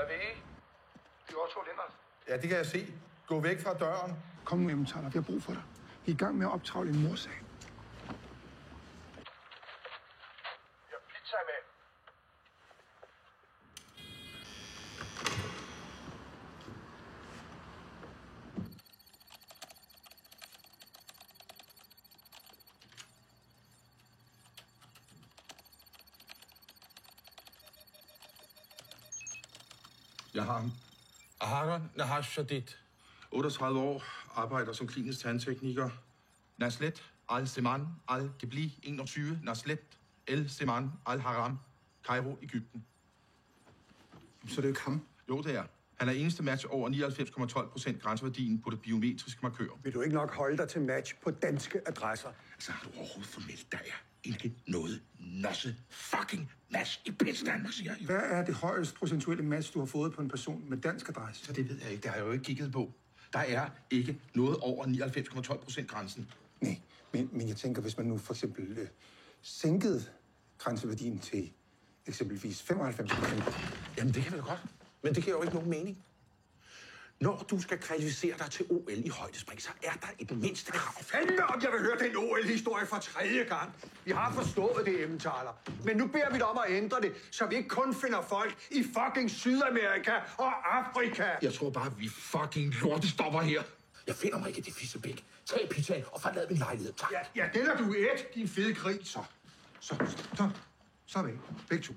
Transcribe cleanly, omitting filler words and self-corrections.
Hvad vil I? Det er Otto Linders. Ja, det kan jeg se. Gå væk fra døren. Kom nu, Emmentaler. Vi har brug for dig. Vi er i gang med at optravle en morsag. Jeg har pizza med. Jeg har ham. Aharon Nahashadid. 38 år, arbejder som klinisk tandtekniker. Naslet al-Seman al-Gebli 21. Naslet el-Seman al-Haram. Kairo, Egypten. Så det er jo ikke ham. Jo, det er. Han er eneste match over 99,12% grænseværdien på det biometriske markør. Vil du ikke nok holde dig til match på danske adresser? Så har du overhovedet formelt, der er ikke noget nosse fucking match i pisse Danmark, siger jeg. Hvad er det højeste procentuelle match, du har fået på en person med dansk adresse? Så det ved jeg ikke. Det har jeg jo ikke kigget på. Der er ikke noget over 99,12% grænsen. Nej, men jeg tænker, hvis man nu for eksempel sænkede grænseværdien til eksempelvis 95%. Jamen, det kan vi da godt. Men det giver jo ikke nogen mening. Når du skal kvalificere dig til OL i højdespring, så er der et mindste krav. Fandme om jeg vil høre den OL-historie for 3. gang. Vi har forstået det, Emmentaler. Men nu beder vi dig om at ændre det, så vi ikke kun finder folk i fucking Sydamerika og Afrika. Jeg tror bare, vi fucking lortestopper her. Jeg finder mig ikke i det fissebæk. Tag pizzaen og forlad min lejlighed, tak. Ja, den er du et, din fede gris. Så er vi begge to.